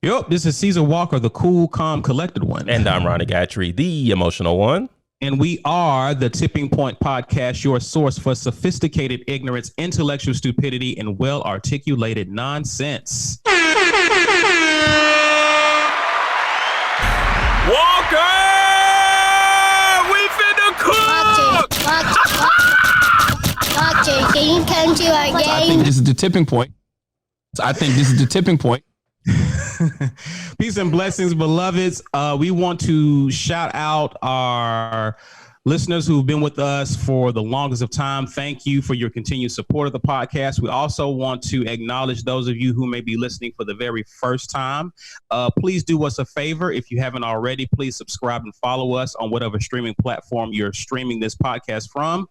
Yep, this is Caesar Walker, the cool, calm, collected one. And I'm Ronnie Gatry, the emotional one. And we are the Tipping Point Podcast, your source for sophisticated ignorance, intellectual stupidity, and well-articulated nonsense. Walker! We finna cook! Doctor, can you come to our game? I think this is the tipping point. Peace and blessings, beloveds. We want to shout out our listeners who've been with us for the longest of time. Thank you for your continued support of the podcast. We also want to acknowledge those of you who may be listening for the very first time. Please do us a favor. If you haven't already, please subscribe and follow us on whatever streaming platform you're streaming this podcast from.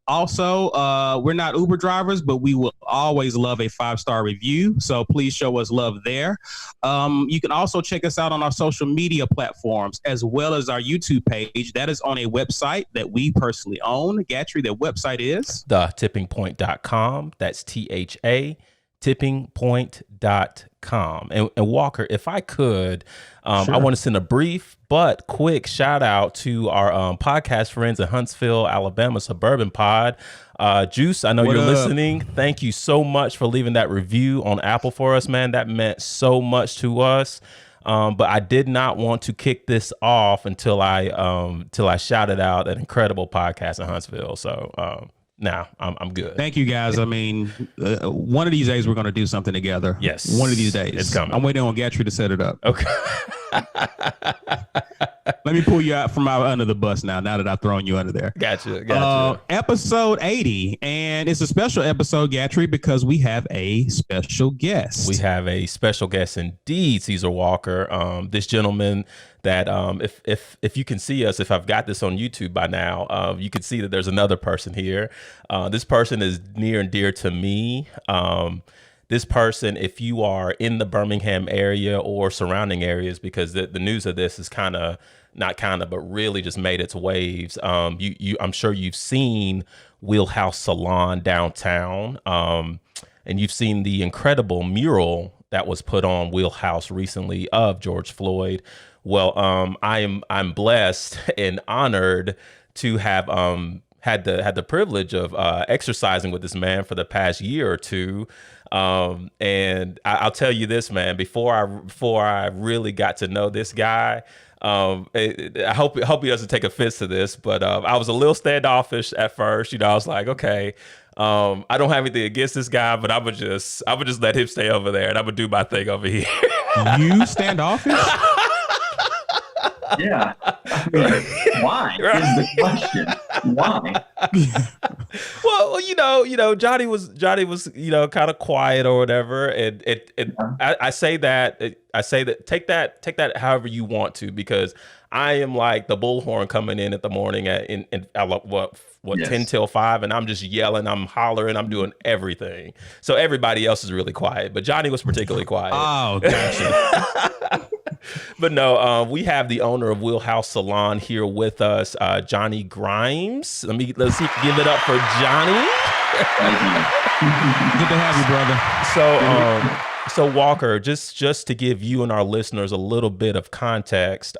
Also, we're not Uber drivers, but we will always love a 5-star review. So please show us love there. You can also check us out on our social media platforms, as well as our YouTube page. That is on a website that we personally own. Gatry, that website is? thetippingpoint.com. That's THA, tippingpoint.com. And Walker, if I could, Sure. I want to send a brief but quick shout out to our podcast friends in Huntsville, Alabama, Suburban Pod. Juice, I know you're listening. Thank you so much for leaving that review on Apple for us, man. That meant so much to us. But I did not want to kick this off until I shouted out an incredible podcast in Huntsville. So now I'm good. Thank you, guys. I mean, one of these days we're going to do something together. Yes. One of these days. It's coming. I'm waiting on Gatry to set it up. Okay. Let me pull you out from under the bus now that I've thrown you under there. Gotcha. Episode 80. And it's a special episode, Gatry, because we have a special guest. We have a special guest indeed, Caesar Walker. This gentleman that if you can see us, if I've got this on YouTube by now, you can see that there's another person here. This person is near and dear to me. This person, if you are in the Birmingham area or surrounding areas, because the news of this is but really just made its waves. I'm sure you've seen Wheelhouse Salon downtown, and you've seen the incredible mural that was put on Wheelhouse recently of George Floyd. Well, I'm blessed and honored to have had the privilege of exercising with this man for the past year or two. And I'll tell you this, man, before I really got to know this guy, I hope he doesn't take offense to this, but I was a little standoffish at first. I was like, okay, I don't have anything against this guy, but I would just let him stay over there and I would do my thing over here. You standoffish? Yeah. I mean, why is the question? Why? Well, Johnny was kind of quiet or whatever, and I say that take that however you want to, because I am like the bullhorn coming in at the morning at 10 till 5, and I'm just yelling, I'm hollering, I'm doing everything. So everybody else is really quiet, but Johnny was particularly quiet. Oh, gotcha. But no, we have the owner of Wheelhouse Salon here with us, Johnny Grimes. Let's give it up for Johnny. Good to have you, brother. So Walker, just to give you and our listeners a little bit of context,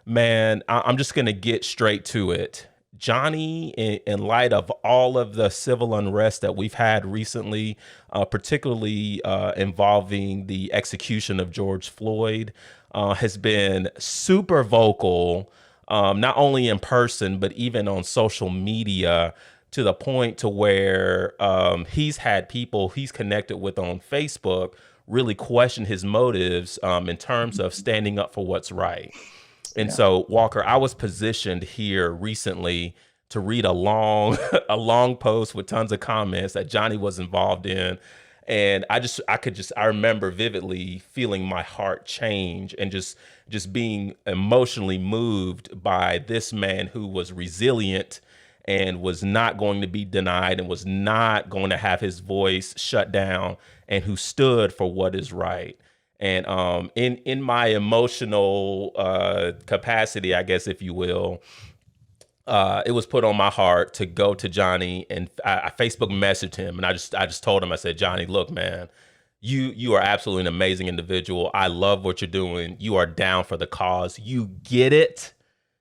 man, I'm just gonna get straight to it. Johnny, in light of all of the civil unrest that we've had recently, particularly involving the execution of George Floyd, has been super vocal, not only in person, but even on social media, to the point to where he's had people he's connected with on Facebook really question his motives in terms of standing up for what's right. And so, Walker, I was positioned here recently to read a long post with tons of comments that Johnny was involved in. And I remember vividly feeling my heart change and just being emotionally moved by this man who was resilient and was not going to be denied and was not going to have his voice shut down, and who stood for what is right. And in my emotional capacity, I guess, if you will, it was put on my heart to go to Johnny, and I Facebook messaged him, and I just told him, I said, Johnny, look, man, You are absolutely an amazing individual. I love what you're doing. You are down for the cause. You get it,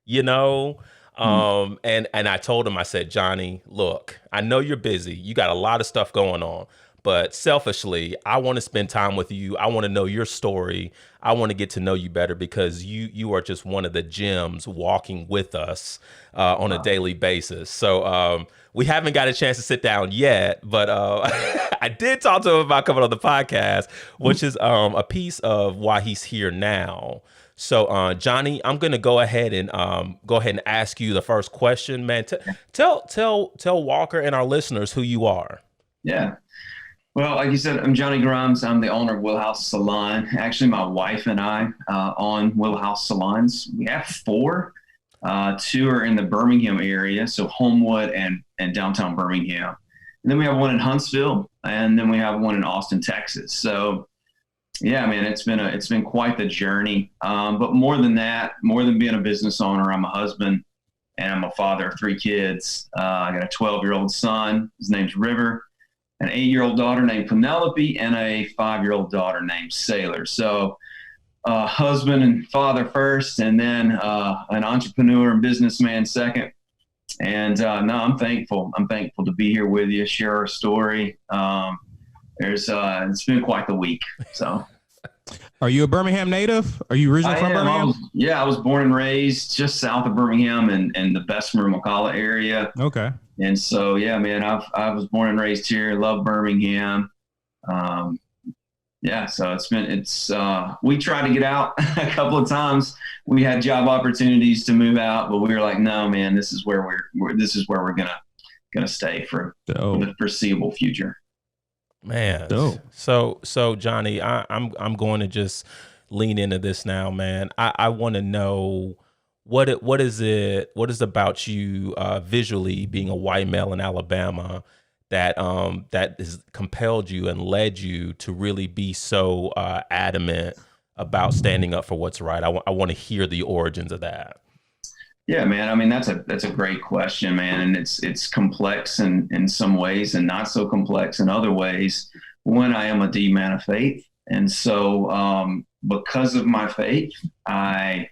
you know. And I told him, I said, Johnny, look, I know you're busy. You got a lot of stuff going on, but selfishly, I want to spend time with you. I want to know your story. I want to get to know you better because you are just one of the gems walking with us on a daily basis. So we haven't got a chance to sit down yet, but I did talk to him about coming on the podcast, which is a piece of why he's here now. So, Johnny, I'm going to go ahead and ask you the first question, man. Tell Walker and our listeners who you are. Yeah. Well, like you said, I'm Johnny Grimes. I'm the owner of Wheelhouse Salon. Actually, my wife and I own Wheelhouse Salons. We have 4. 2 are in the Birmingham area, so Homewood and downtown Birmingham. And then we have one in Huntsville, and then we have one in Austin, Texas. So, yeah, man, it's been quite the journey. But more than that, more than being a business owner, I'm a husband and I'm a father of 3 kids. I got a 12-year-old son. His name's River, an 8-year-old daughter named Penelope, and a 5-year-old daughter named Sailor. So, husband and father first, and then an entrepreneur and businessman second. And no, I'm thankful. I'm thankful to be here with you, share our story. It's been quite the week. So, are you a Birmingham native? Are you originally from Birmingham? I was born and raised just south of Birmingham in the Bessemer, McCalla area. Okay. And so, yeah, man, I was born and raised here. Love Birmingham. Yeah, so we tried to get out a couple of times. We had job opportunities to move out, but we were like, no, man, this is where we're gonna stay for the foreseeable future. Man, so Johnny, I'm going to just lean into this now, man. I want to know what is about you visually being a white male in Alabama that has compelled you and led you to really be so adamant about standing up for what's right. I want to hear the origins of that. Yeah, man. I mean, that's a great question, man. And it's complex in some ways and not so complex in other ways. When I am a deep man of faith. And so because of my faith, I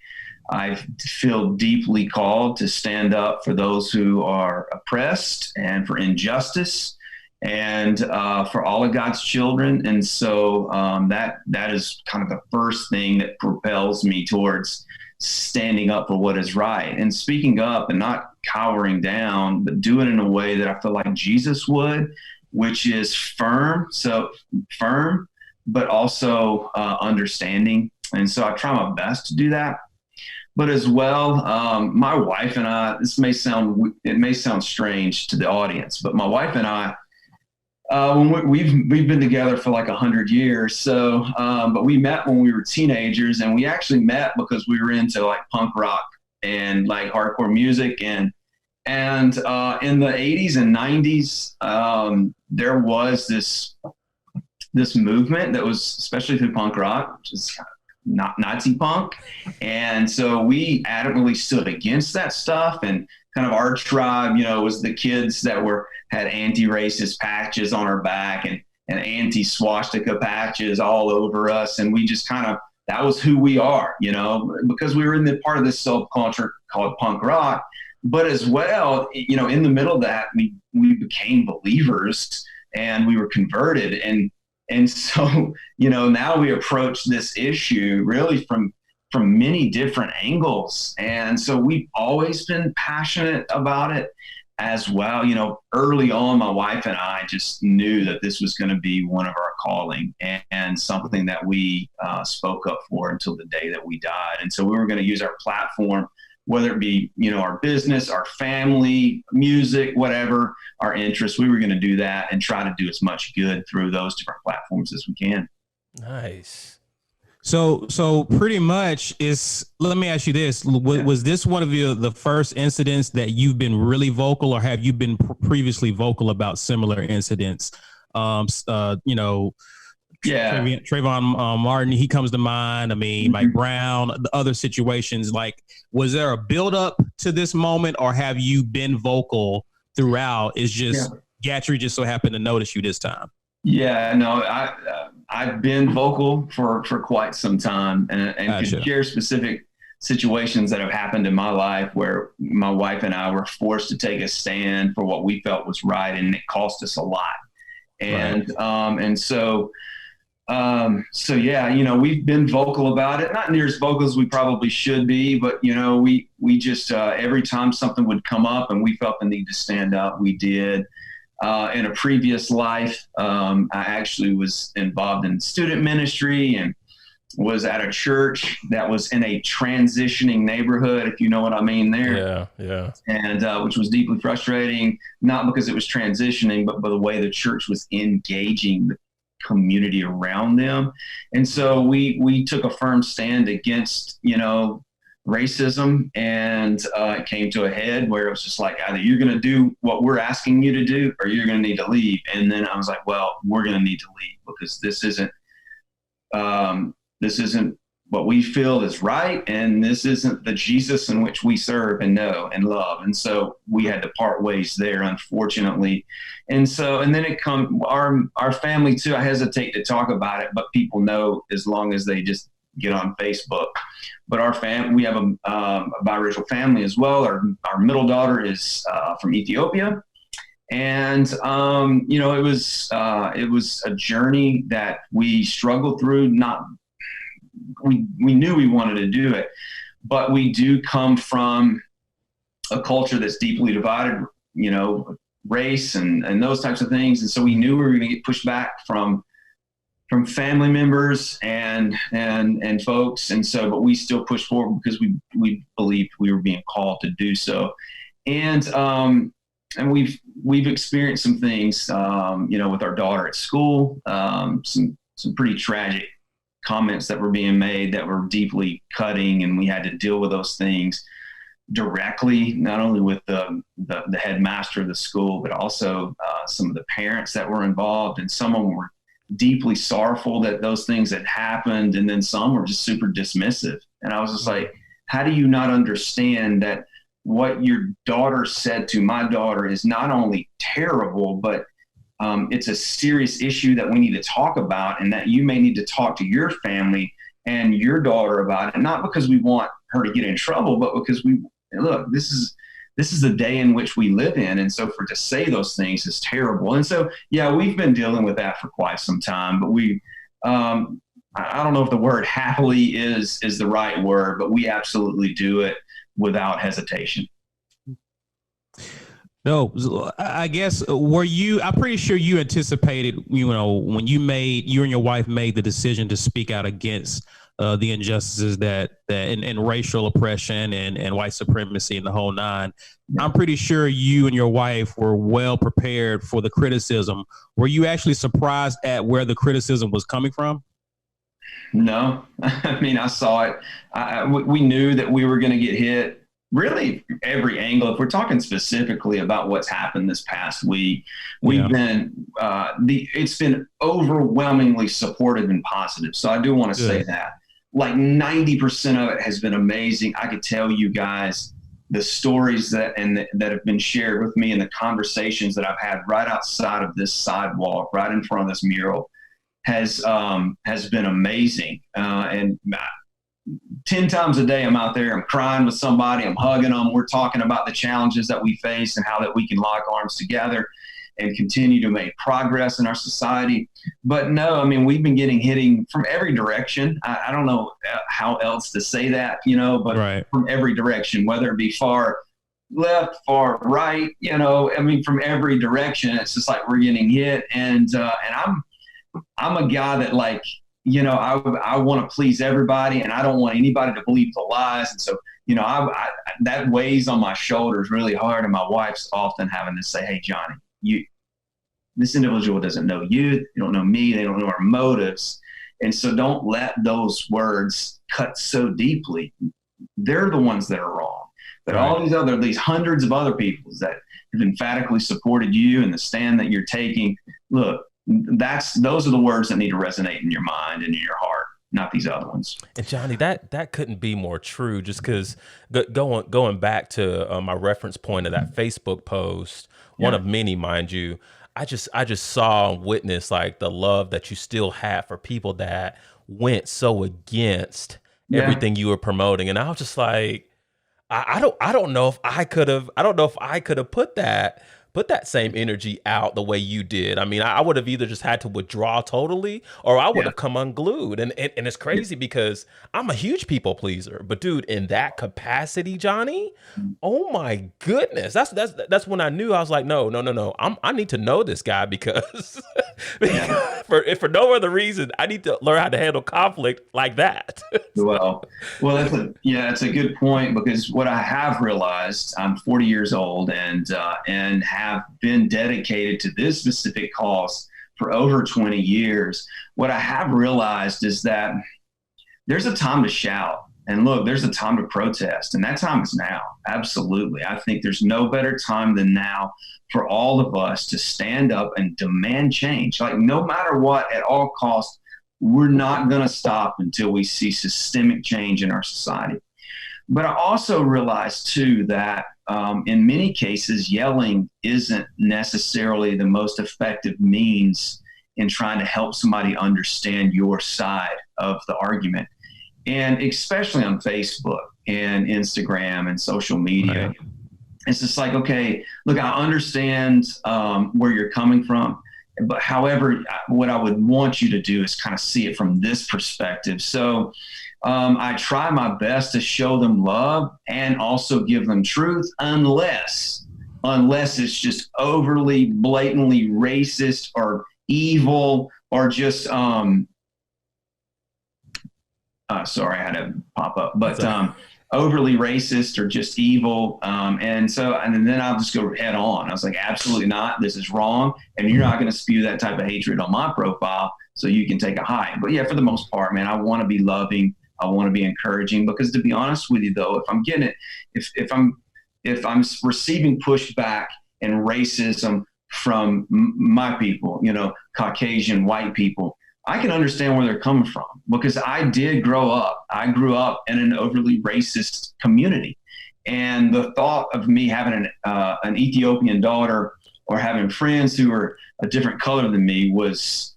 feel deeply called to stand up for those who are oppressed and for injustice and for all of God's children. And so that is kind of the first thing that propels me towards standing up for what is right and speaking up and not cowering down, but do it in a way that I feel like Jesus would, which is firm, but also understanding. And so I try my best to do that. But as well, my wife and I, it may sound strange to the audience, but my wife and I, we've been together for like 100 years. So, but we met when we were teenagers, and we actually met because we were into like punk rock and like hardcore music. And in the 80s and 90s, there was this movement that was especially through punk rock, which is not Nazi punk. And so we adamantly stood against that stuff, and kind of our tribe, was the kids that had anti-racist patches on our back and anti-swastika patches all over us. And we just that was who we are, because we were in the part of this subculture called punk rock. But as well, in the middle of that, we became believers and we were converted. And so, now we approach this issue really from many different angles. And so we've always been passionate about it as well. Early on, my wife and I just knew that this was going to be one of our calling and something that we spoke up for until the day that we died. And so we were going to use our platform, whether it be, our business, our family, music, whatever our interests, we were going to do that and try to do as much good through those different platforms as we can. Nice. So pretty much let me ask you this. Was this one of the first incidents that you've been really vocal, or have you been previously vocal about similar incidents? Trayvon Martin, he comes to mind. I mean, Mike Brown, the other situations, like, was there a build up to this moment, or have you been vocal throughout? It's just Gatry just so happened to notice you this time. Yeah, no, I've been vocal for quite some time, and Gotcha. could share specific situations that have happened in my life where my wife and I were forced to take a stand for what we felt was right, and it cost us a lot. And so yeah, you know, we've been vocal about it, not near as vocal as we probably should be, but you know, we just every time something would come up and we felt the need to stand up, we did. In a previous life, I actually was involved in student ministry and was at a church that was in a transitioning neighborhood, if you know what I mean there. Yeah. And which was deeply frustrating, not because it was transitioning, but by the way the church was engaging the community around them. And so we took a firm stand against, you know, racism, and it came to a head where it was just like, either you're going to do what we're asking you to do or you're going to need to leave. And then I was like, well, we're going to need to leave because this isn't what we feel is right, and this isn't the Jesus in which we serve and know and love. And so we had to part ways there, unfortunately. And then it come our family too. I hesitate to talk about it, but people know as long as they just get on Facebook. But we have a biracial family as well. Our middle daughter is from Ethiopia. And, you know, it was a journey that we struggled through. We knew we wanted to do it, but we do come from a culture that's deeply divided, you know, race and those types of things. And so we knew we were going to get pushed back from family members and folks. And so, but we still pushed forward because we believed we were being called to do so. And we've experienced some things, you know, with our daughter at school, some pretty tragic comments that were being made that were deeply cutting, and we had to deal with those things directly, not only with the headmaster of the school, but also some of the parents that were involved. And some of them were deeply sorrowful that those things had happened, and then some were just super dismissive. And I was just like, how do you not understand that what your daughter said to my daughter is not only terrible, but it's a serious issue that we need to talk about, and that you may need to talk to your family and your daughter about it, not because we want her to get in trouble, but because this is the day in which we live in. And so to say those things is terrible. And so, yeah, we've been dealing with that for quite some time, but I don't know if the word happily is the right word, but we absolutely do it without hesitation. No, I guess I'm pretty sure you anticipated, you know, when you and your wife made the decision to speak out against the injustices that and racial oppression and white supremacy and the whole nine. I'm pretty sure you and your wife were well prepared for the criticism. Were you actually surprised at where the criticism was coming from? No, I mean, I saw it. We knew that we were going to get hit. Really, every angle. If we're talking specifically about what's happened this past week, it's been overwhelmingly supportive and positive. So I do want to say that, like 90% of it has been amazing. I could tell you guys the stories that have been shared with me and the conversations that I've had right outside of this sidewalk, right in front of this mural, has been amazing. And 10 times a day I'm out there, I'm crying with somebody, I'm hugging them, we're talking about the challenges that we face and how that we can lock arms together and continue to make progress in our society. But no, I mean, we've been getting hitting from every direction. I don't know how else to say that, you know, but from every direction, whether it be far left, far right, you know, I mean, from every direction, it's just like we're getting hit. And I'm a guy that, like, you know, I want to please everybody, and I don't want anybody to believe the lies. And so, you know, that weighs on my shoulders really hard. And my wife's often having to say, hey, Johnny, this individual doesn't know you. They don't know me. They don't know our motives. And so don't let those words cut so deeply. They're the ones that are wrong. But all these hundreds of other people that have emphatically supported you and the stand that you're taking, look, those are the words that need to resonate in your mind and in your heart, not these other ones. And Johnny, that couldn't be more true, just because going back to my reference point of that Facebook post, one of many, mind you, I just saw and witnessed like the love that you still have for people that went so against everything you were promoting. And I was just like, I don't know if I could have put that same energy out the way you did. I mean, I would have either just had to withdraw totally, or I would have come unglued. And it's crazy because I'm a huge people pleaser, but dude, in that capacity, Johnny, oh my goodness, that's when I knew. I was like, no, I need to know this guy because for no other reason, I need to learn how to handle conflict like that. Well, it's a good point, because what I have realized, I'm 40 years old and have been dedicated to this specific cause for over 20 years. What I have realized is that there's a time to shout, and look, there's a time to protest, and that time is now. Absolutely. I think there's no better time than now for all of us to stand up and demand change. Like, no matter what, at all costs, we're not going to stop until we see systemic change in our society. But I also realized, too, that in many cases, yelling isn't necessarily the most effective means in trying to help somebody understand your side of the argument. And especially on Facebook and Instagram and social media, right. It's just like, okay, look, I understand where you're coming from. But however, what I would want you to do is kind of see it from this perspective. So I try my best to show them love and also give them truth, unless it's just overly, blatantly racist or evil, or just sorry, I had to pop up, but overly racist or just evil. And then I'll just go head on. I was like, absolutely not. This is wrong. And you're not going to spew that type of hatred on my profile so you can take a hike. But yeah, for the most part, man, I want to be loving. I want to be encouraging, because to be honest with you, though, if I'm getting it, if I'm receiving pushback and racism from my people, Caucasian white people, I can understand where they're coming from, because I did grow up. I grew up in an overly racist community. And the thought of me having an Ethiopian daughter or having friends who are a different color than me was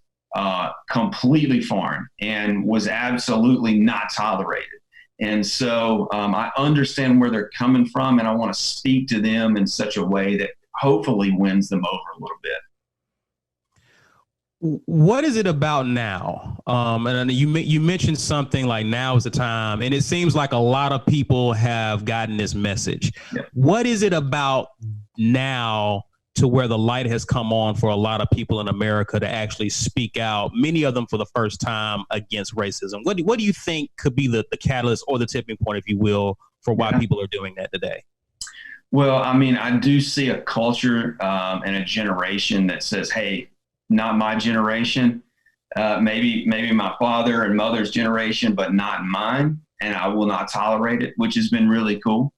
completely foreign and was absolutely not tolerated. And so I understand where they're coming from, and I want to speak to them in such a way that hopefully wins them over a little bit. What is it about now? And you mentioned something like now is the time, and it seems like a lot of people have gotten this message. Yep. What is it about now to where the light has come on for a lot of people in America to actually speak out, many of them for the first time, against racism? What do you think could be the catalyst or the tipping point, if you will, for why people are doing that today? Well, I mean, I do see a culture and a generation that says, hey, not my generation, maybe my father and mother's generation, but not mine, and I will not tolerate it, which has been really cool.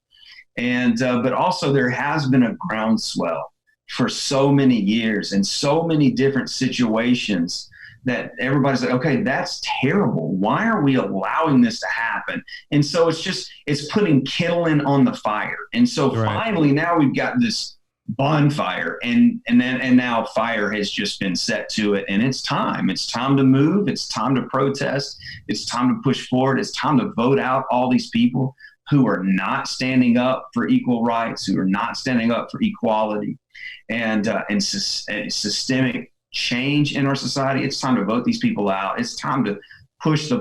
And but also there has been a groundswell for so many years and so many different situations that everybody's like, okay, that's terrible. Why are we allowing this to happen? And so it's putting kindling on the fire. And so finally now we've got this bonfire, and now fire has just been set to it, and it's time to move. It's time to protest. It's time to push forward. It's time to vote out all these people who are not standing up for equal rights, who are not standing up for equality and systemic change in our society. It's time to vote these people out. It's time to push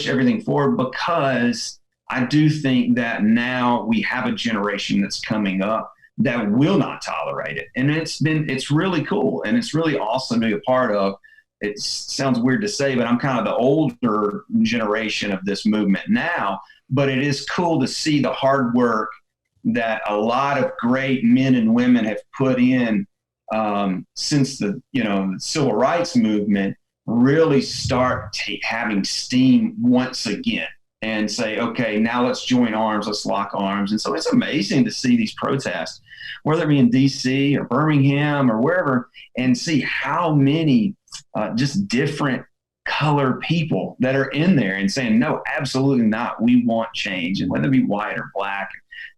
everything forward, because I do think that now we have a generation that's coming up that will not tolerate it. And it's really cool, and it's really awesome to be a part of. It sounds weird to say, but I'm kind of the older generation of this movement now, but it is cool to see the hard work that a lot of great men and women have put in since the civil rights movement really start having steam once again, and say, okay, now let's join arms, let's lock arms. And so it's amazing to see these protests, whether it be in DC or Birmingham or wherever, and see how many just different color people that are in there and saying, no, absolutely not. We want change. And whether it be white or black,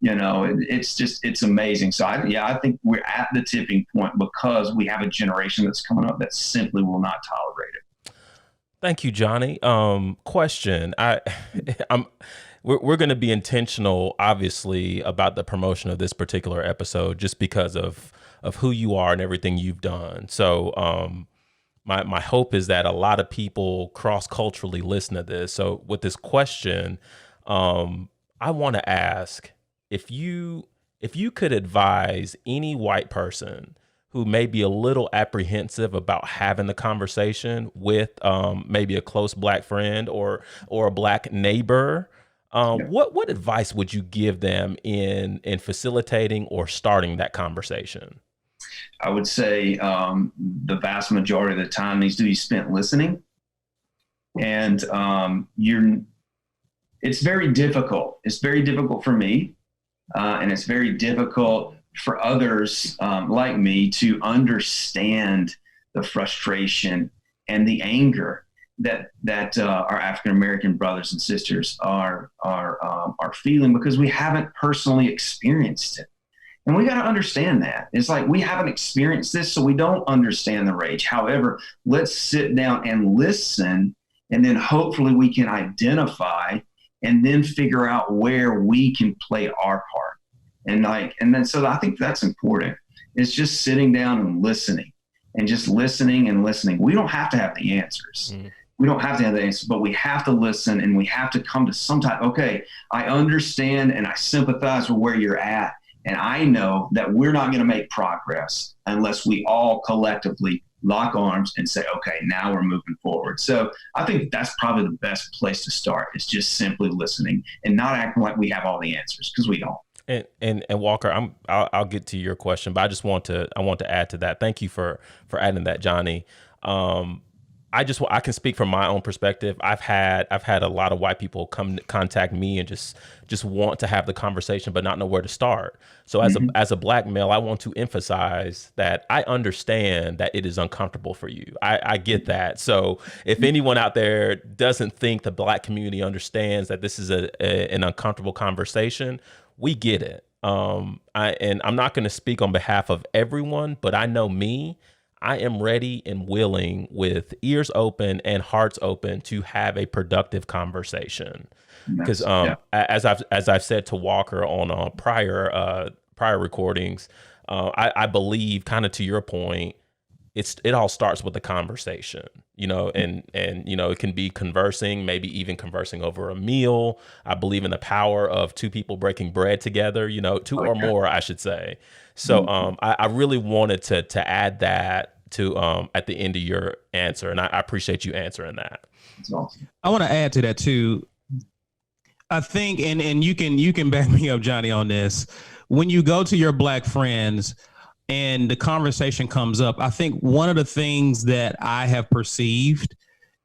It's amazing. So I think we're at the tipping point because we have a generation that's coming up that simply will not tolerate it. Thank you, Johnny. Question. We're going to be intentional, obviously, about the promotion of this particular episode, just because of who you are and everything you've done. So, my hope is that a lot of people cross-culturally listen to this. So with this question, I want to ask if you could advise any white person who may be a little apprehensive about having the conversation with maybe a close Black friend or a Black neighbor, what advice would you give them in facilitating or starting that conversation? I would say the vast majority of the time needs to be spent listening. And it's very difficult. It's very difficult for me. And it's very difficult for others like me to understand the frustration and the anger that our African-American brothers and sisters are feeling, because we haven't personally experienced it. And we got to understand that. It's like we haven't experienced this, so we don't understand the rage. However, let's sit down and listen, and then hopefully we can identify and then figure out where we can play our part. So I think that's important. It's just sitting down and listening, and just listening and listening. We don't have to have the answers. We don't have to have the answers, but we have to listen, and we have to come to some type. Okay, I understand and I sympathize with where you're at. And I know that we're not going to make progress unless we all collectively lock arms and say, okay, now we're moving forward. So I think that's probably the best place to start, is just simply listening and not acting like we have all the answers, because we don't. And Walker, I'll get to your question, but I want to add to that. Thank you for adding that, Johnny. I can speak from my own perspective. I've had a lot of white people contact me and just want to have the conversation, but not know where to start. So as a Black male, I want to emphasize that I understand that it is uncomfortable for you. I get that. So if anyone out there doesn't think the Black community understands that this is an uncomfortable conversation, we get it. And I'm not going to speak on behalf of everyone, but I know me. I am ready and willing, with ears open and hearts open, to have a productive conversation. Because as I've said to Walker on prior recordings, I believe, kind of to your point, it all starts with the conversation, and it can be conversing, maybe even conversing over a meal. I believe in the power of two people breaking bread together, two or more, I should say. So I really wanted to add that to at the end of your answer, and I appreciate you answering that. That's awesome. I want to add to that too. I think, and you can back me up, Johnny, on this. When you go to your Black friends and the conversation comes up, I think one of the things that I have perceived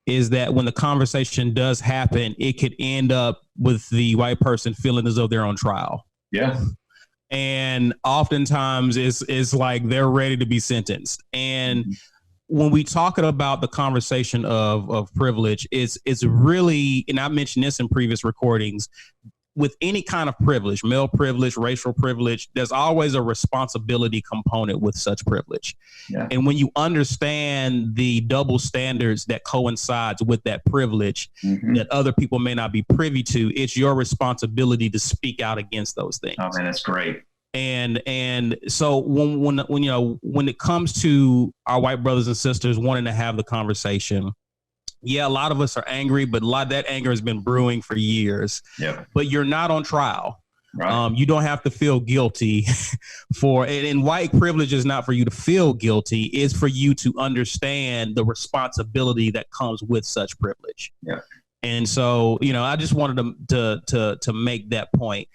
is that when the conversation does happen, it could end up with the white person feeling as though they're on trial. Yeah. And oftentimes it's like they're ready to be sentenced. And when we talk about the conversation of privilege, it's really, and I mentioned this in previous recordings, with any kind of privilege, male privilege, racial privilege, there's always a responsibility component with such privilege. Yeah. And when you understand the double standards that coincides with that privilege that other people may not be privy to, it's your responsibility to speak out against those things. Oh man, that's great. And so when it comes to our white brothers and sisters wanting to have the conversation, yeah, a lot of us are angry, but a lot of that anger has been brewing for years. Yeah. But you're not on trial. Right. You don't have to feel guilty for it. And white privilege is not for you to feel guilty. It's for you to understand the responsibility that comes with such privilege. Yeah. And so, I just wanted to make that point.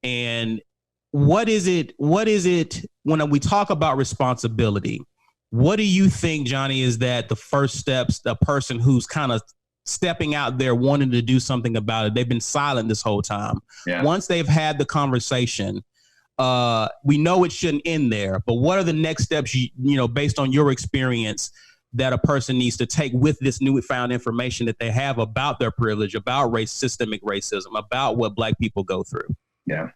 And what is it when we talk about responsibility? What do you think, Johnny, is that the first steps, the person who's kind of stepping out there wanting to do something about it, they've been silent this whole time. Yeah. Once they've had the conversation, we know it shouldn't end there, but what are the next steps, based on your experience, that a person needs to take with this newfound information that they have about their privilege, about systemic racism, about what Black people go through? Yeah,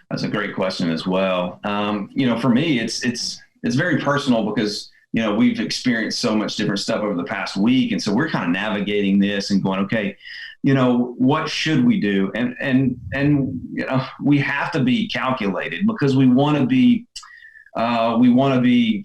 that's a great question as well. For me, it's very personal because we've experienced so much different stuff over the past week, and so we're kind of navigating this and going, okay, what should we do? And we have to be calculated because we want to be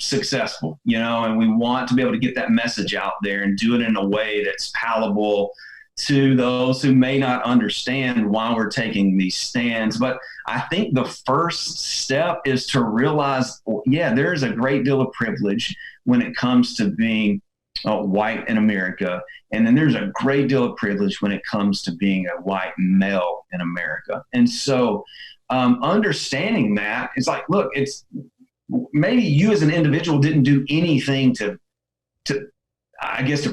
successful, and we want to be able to get that message out there and do it in a way that's palatable to those who may not understand why we're taking these stands. But I think the first step is to realize, there is a great deal of privilege when it comes to being white in America. And then there's a great deal of privilege when it comes to being a white male in America. And so understanding that, it's like, look, it's maybe you as an individual didn't do anything to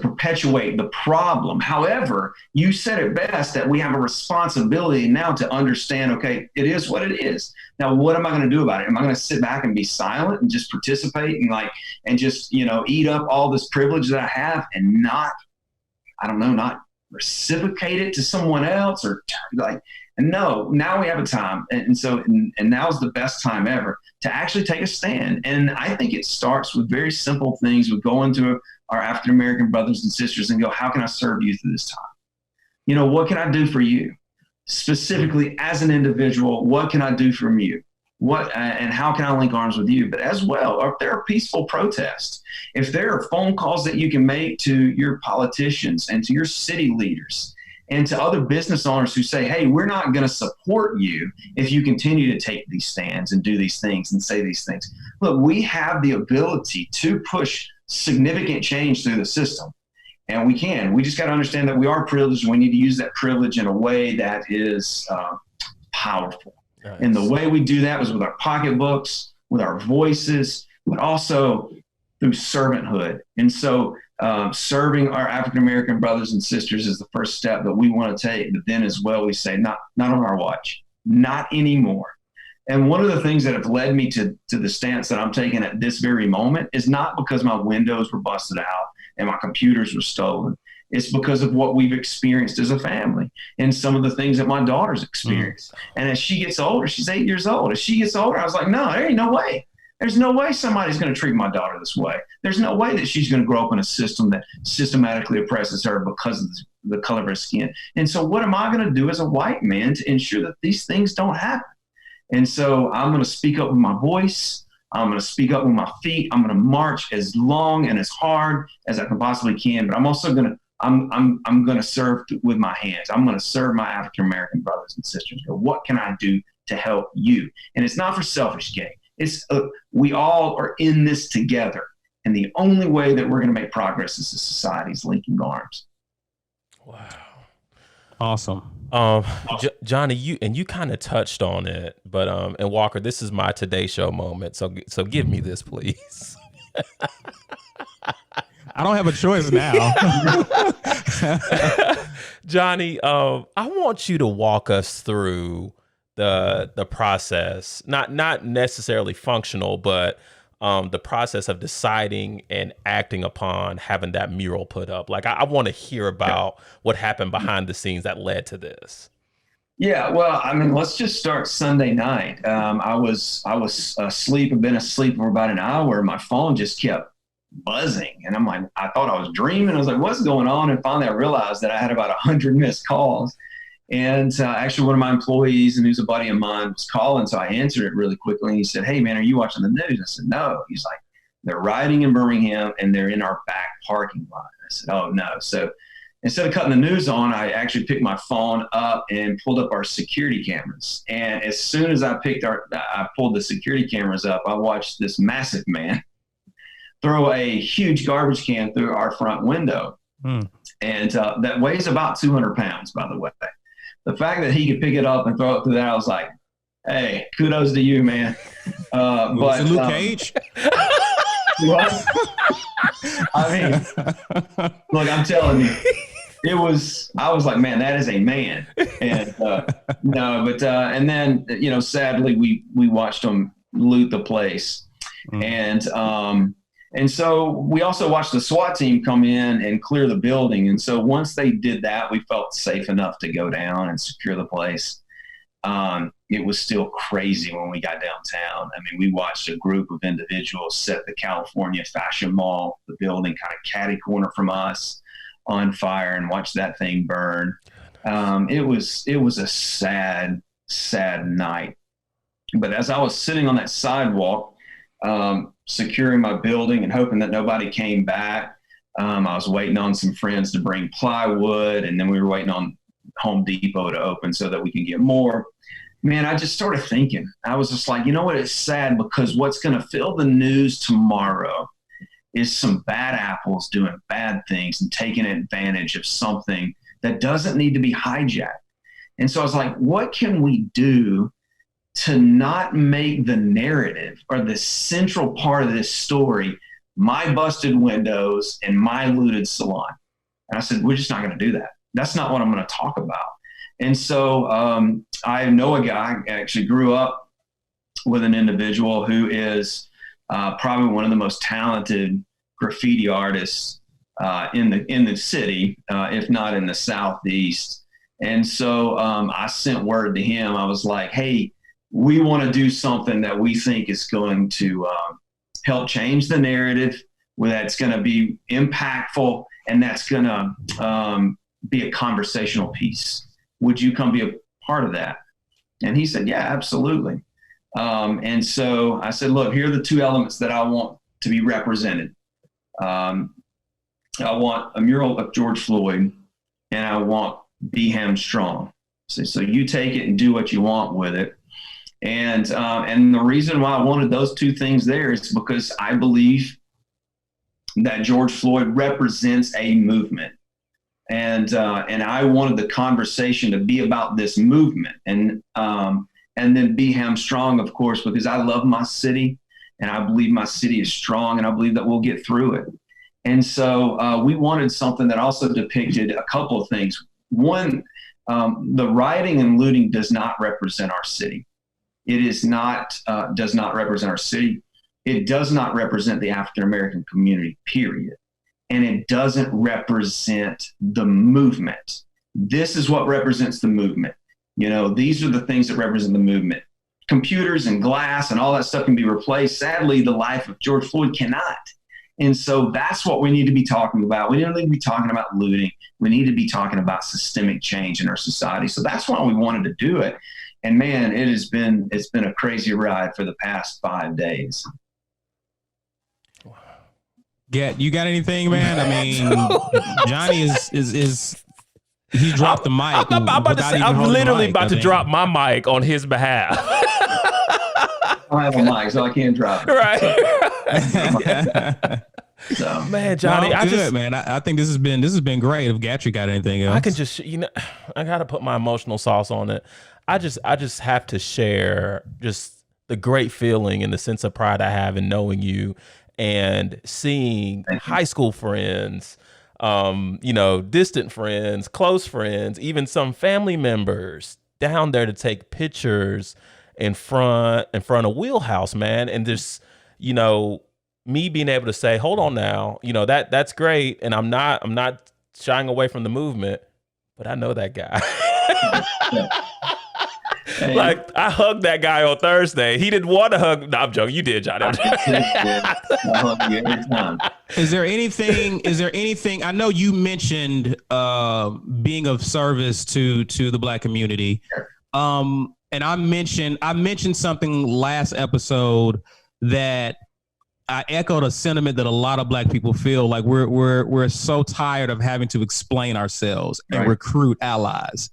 perpetuate the problem. However, you said it best that we have a responsibility now to understand, okay, it is what it is. Now, what am I going to do about it? Am I going to sit back and be silent and just participate and just eat up all this privilege that I have and not reciprocate it to someone else and no, now we have a time. And now's the best time ever to actually take a stand. And I think it starts with very simple things. We go into our African-American brothers and sisters and go, how can I serve you through this time? What can I do for you? Specifically as an individual, what can I do for you? And how can I link arms with you? But as well, if there are peaceful protests, if there are phone calls that you can make to your politicians and to your city leaders and to other business owners who say, hey, we're not going to support you if you continue to take these stands and do these things and say these things. Look, we have the ability to push significant change through the system. And we can. We just got to understand that we are privileged. And we need to use that privilege in a way that is powerful. Nice. And the way we do that was with our pocketbooks, with our voices, but also through servanthood. And so serving our African-American brothers and sisters is the first step that we want to take. But then as well, we say, not on our watch, not anymore. And one of the things that have led me to the stance that I'm taking at this very moment is not because my windows were busted out and my computers were stolen. It's because of what we've experienced as a family and some of the things that my daughter's experienced. And as she gets older, she's 8 years old. As she gets older, I was like, no, there ain't no way. There's no way somebody's going to treat my daughter this way. There's no way that she's going to grow up in a system that systematically oppresses her because of the color of her skin. And so what am I going to do as a white man to ensure that these things don't happen? And so I'm going to speak up with my voice. I'm going to speak up with my feet. I'm going to march as long and as hard as I can possibly can. But I'm also going to I'm going to serve with my hands. I'm going to serve my African-American brothers and sisters. What can I do to help you? And it's not for selfish gain. It's we all are in this together. And the only way that we're going to make progress as a society is linking arms. Wow. Awesome. Johnny, you kind of touched on it, but and Walker, this is my Today Show moment. So give me this, please. I don't have a choice now. Johnny, I want you to walk us through the process, not necessarily functional, but the process of deciding and acting upon having that mural put up. Like, I want to hear about what happened behind the scenes that led to this. Yeah, well, I mean, let's just start Sunday night. I was asleep. I've been asleep for about an hour. My phone just kept buzzing, and I'm like, I thought I was dreaming. I was like, what's going on? And finally, I realized that I had about 100 missed calls. And actually, one of my employees, and who's a buddy of mine, was calling, so I answered it really quickly. And he said, "Hey, man, are you watching the news?" I said, "No." He's like, "They're rioting in Birmingham, and they're in our back parking lot." I said, "Oh, no." So instead of cutting the news on, I actually picked my phone up and pulled up our security cameras. And as soon as I pulled the security cameras up, I watched this massive man throw a huge garbage can through our front window. And that weighs about 200 pounds, by the way. The fact that he could pick it up and throw it through that, I was like, hey, kudos to you, man. Was it Luke Cage? What? I mean, look, I'm telling you, I was like, man, that is a man. And and then, sadly, we watched them loot the place. And so we also watched the SWAT team come in and clear the building. And so once they did that, we felt safe enough to go down and secure the place. it was still crazy when we got downtown. I mean, we watched a group of individuals set the California Fashion Mall, the building kind of catty corner from us, on fire, and watched that thing burn. It was a sad, sad night. But as I was sitting on that sidewalk, securing my building and hoping that nobody came back, I was waiting on some friends to bring plywood, and then we were waiting on Home Depot to open so that we can get more. Man, I just started thinking. I was just like, you know what? It's sad because what's going to fill the news tomorrow is some bad apples doing bad things and taking advantage of something that doesn't need to be hijacked. And so I was like, what can we do to not make the narrative or the central part of this story my busted windows and my looted salon? And I said, we're just not going to do that. That's not what I'm going to talk about. And so I know a guy, actually grew up with an individual who is probably one of the most talented graffiti artists in the city, if not in the Southeast. And so I sent word to him. I was like, hey, we want to do something that we think is going to help change the narrative, where that's going to be impactful, and that's going to be a conversational piece. Would you come be a part of that? And he said, yeah, absolutely. And so I said, look, here are the two elements that I want to be represented. I want a mural of George Floyd, and I want Bham strong. So you take it and do what you want with it. And the reason why I wanted those two things there is because I believe that George Floyd represents a movement. And I wanted the conversation to be about this movement, and then Bham strong, of course, because I love my city, and I believe my city is strong, and I believe that we'll get through it. And so we wanted something that also depicted a couple of things. One, the rioting and looting does not represent our city. It is not does not represent our city. It does not represent the African American community, period. And it doesn't represent the movement. This is what represents the movement. You know, these are the things that represent the movement. Computers and glass and all that stuff can be replaced. Sadly, the life of George Floyd cannot. And so that's what we need to be talking about. We don't need to be talking about looting. We need to be talking about systemic change in our society. So that's why we wanted to do it. And man, it's been a crazy ride for the past 5 days. You got anything, man? I mean, Johnny is he dropped the mic. I'm literally about to drop my mic on his behalf. I don't have a mic, so I can't drop it. Right. So, man, Johnny, I think this has been great. If Gatry got anything else, I can just, I got to put my emotional sauce on it. I just have to share just the great feeling and the sense of pride I have in knowing you and seeing high school friends, distant friends, close friends, even some family members down there to take pictures in front of Wheelhouse, man. And just, me being able to say, hold on now, that's great. And I'm not shying away from the movement, but I know that guy. Hey. Like, I hugged that guy on Thursday. He didn't want to hug. No, I'm joking. You did, Johnny. I hug you every time. Is there anything? I know you mentioned being of service to the Black community. And I mentioned something last episode that I echoed a sentiment that a lot of Black people feel like we're so tired of having to explain ourselves and recruit allies.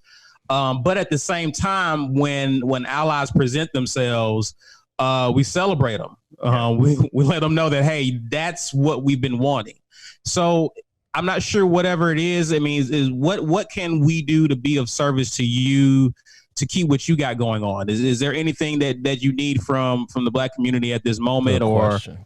But at the same time, when allies present themselves, we celebrate them. We let them know that, hey, that's what we've been wanting. So I'm not sure whatever it is. I mean, is what can we do to be of service to you to keep what you got going on? Is there anything that you need from the Black community at this moment?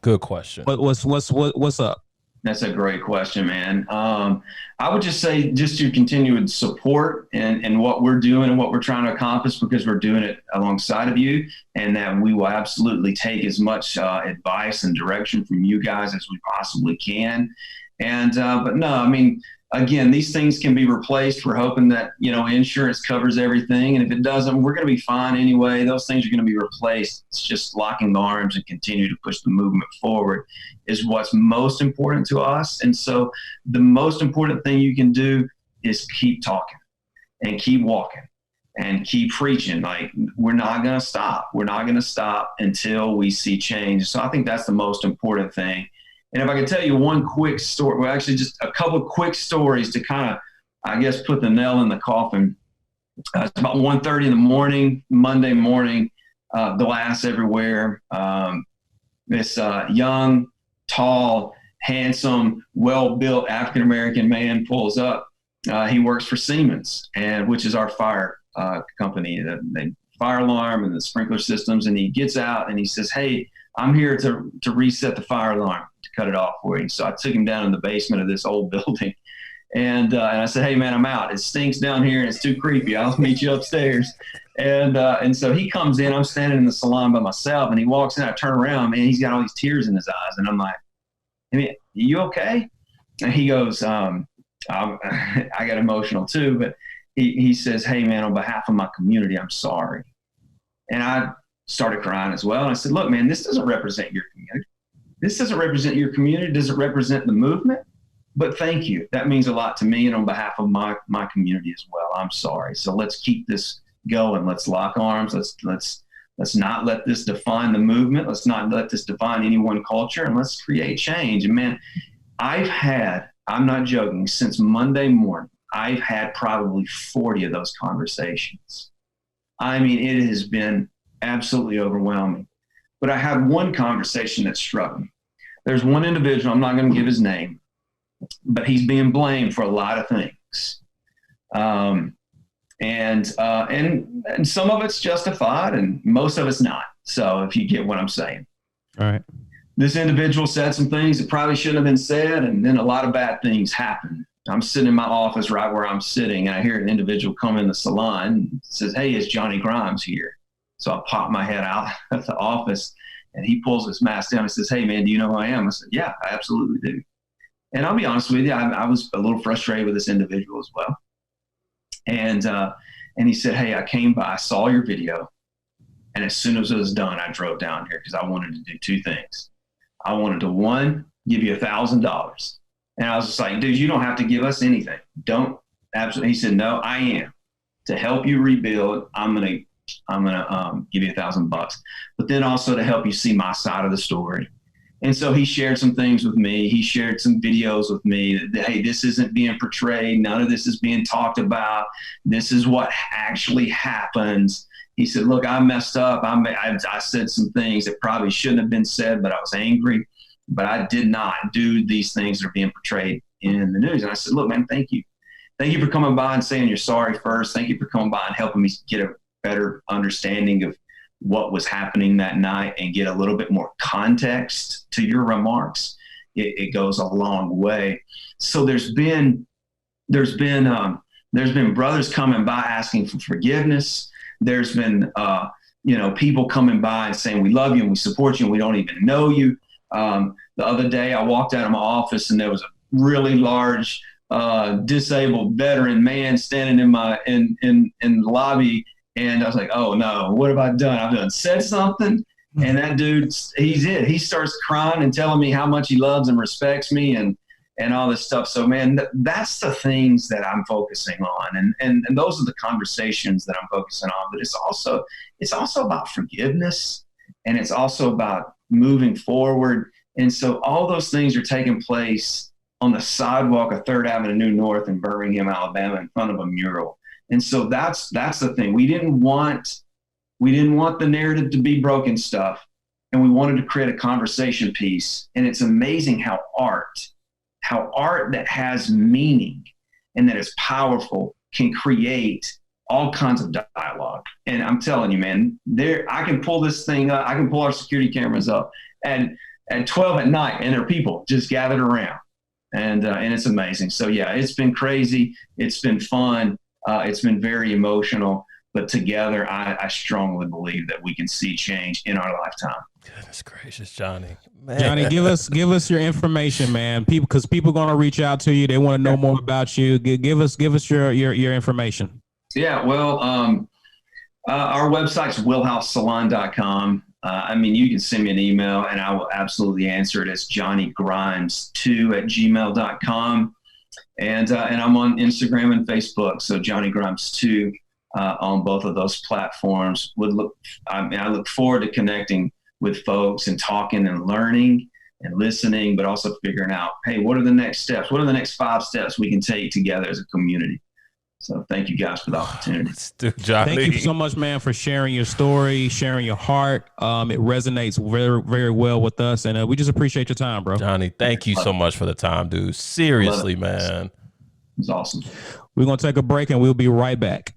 Good question. What's up? That's a great question, man. I would just say just your continued support and what we're doing and what we're trying to accomplish, because we're doing it alongside of you, and that we will absolutely take as much advice and direction from you guys as we possibly can. And but no, I mean, again, these things can be replaced. We're hoping that, insurance covers everything. And if it doesn't, we're going to be fine anyway. Those things are going to be replaced. It's just locking arms and continue to push the movement forward is what's most important to us. And so the most important thing you can do is keep talking and keep walking and keep preaching. Like, we're not going to stop. We're not going to stop until we see change. So I think that's the most important thing. And if I could tell you one quick story, well, actually just a couple of quick stories to kind of, I guess, put the nail in the coffin. It's about 1:30 in the morning, Monday morning, glass everywhere. This young, tall, handsome, well-built African-American man pulls up. He works for Siemens, which is our fire company, the fire alarm and the sprinkler systems. And he gets out and he says, "Hey, I'm here to reset the fire alarm, to cut it off for you." So I took him down in the basement of this old building. And I said, "Hey, man, I'm out. It stinks down here and it's too creepy. I'll meet you upstairs." And so he comes in. I'm standing in the salon by myself, and he walks in. I turn around, man, he's got all these tears in his eyes. And I'm like, "Hey, you okay?" And he goes, I got emotional too, but he says, "Hey, man, on behalf of my community, I'm sorry." And I started crying as well. And I said, "Look, man, this doesn't represent your community. This doesn't represent your community. It doesn't represent the movement. But thank you. That means a lot to me, and on behalf of my community as well. I'm sorry. So let's keep this going. Let's lock arms. Let's not let this define the movement. Let's not let this define any one culture, and let's create change." And man, I'm not joking, since Monday morning, I've had probably 40 of those conversations. I mean, it has been absolutely overwhelming. But I had one conversation that struck me. There's one individual, I'm not going to give his name, but he's being blamed for a lot of things. And some of it's justified and most of it's not. So if you get what I'm saying. All right. This individual said some things that probably shouldn't have been said, and then a lot of bad things happened. I'm sitting in my office right where I'm sitting, and I hear an individual come in the salon and says, "Hey, is Johnny Grimes here?" So I pop my head out of the office, and he pulls his mask down and says, "Hey, man, do you know who I am?" I said, "Yeah, I absolutely do." And I'll be honest with you, I was a little frustrated with this individual as well. And he said, "Hey, I came by, I saw your video, and as soon as it was done, I drove down here because I wanted to do two things. I wanted to, one, give you $1,000. And I was just like, dude, you don't have to give us anything. Don't." Absolutely. He said, "No, I am. To help you rebuild, I'm gonna give you $1,000, but then also to help you see my side of the story." And so he shared some things with me. He shared some videos with me that, hey, this isn't being portrayed. None of this is being talked about. This is what actually happens. He said, "Look, I messed up. I said some things that probably shouldn't have been said, but I was angry. But I did not do these things that are being portrayed in the news." And I said, "Look, man, thank you. Thank you for coming by and saying you're sorry first. Thank you for coming by and helping me get a better understanding of what was happening that night and get a little bit more context to your remarks. It goes a long way." So there's been brothers coming by asking for forgiveness. There's been people coming by and saying, "We love you and we support you and we don't even know you." The other day I walked out of my office and there was a really large disabled veteran man standing in the lobby. And I was like, "Oh no, what have I done? I've done said something." And that dude, he starts crying and telling me how much he loves and respects me and all this stuff. So man, that's the things that I'm focusing on. And those are the conversations that I'm focusing on. But it's also about forgiveness, and it's also about moving forward. And so all those things are taking place on the sidewalk of 3rd Avenue North in Birmingham, Alabama, in front of a mural. And so that's the thing. We didn't want the narrative to be broken stuff, and we wanted to create a conversation piece. And it's amazing how art that has meaning and that is powerful can create all kinds of dialogue. And I'm telling you, man, I can pull this thing up. I can pull our security cameras up at 12 at night, and there are people just gathered around, and it's amazing. So yeah, it's been crazy. It's been fun. It's been very emotional, but together, I strongly believe that we can see change in our lifetime. Goodness gracious, Johnny. Man. Johnny, give us your information, man. Because people gonna reach out to you. They want to know more about you. Give us your information. Yeah, well, our website's wheelhousesalon.com. I mean, you can send me an email and I will absolutely answer it. It's johnnygrimes2@gmail.com. And I'm on Instagram and Facebook. So Johnny Grimes 2 on both of those platforms. I look forward to connecting with folks and talking and learning and listening, but also figuring out, hey, what are the next steps? What are the next 5 steps we can take together as a community? So thank you guys for the opportunity. Johnny. Thank you so much, man, for sharing your story, sharing your heart. It resonates very, very well with us. And we just appreciate your time, bro. Johnny, thank you so much for the time, dude. Seriously, man. It was awesome. We're going to take a break and we'll be right back.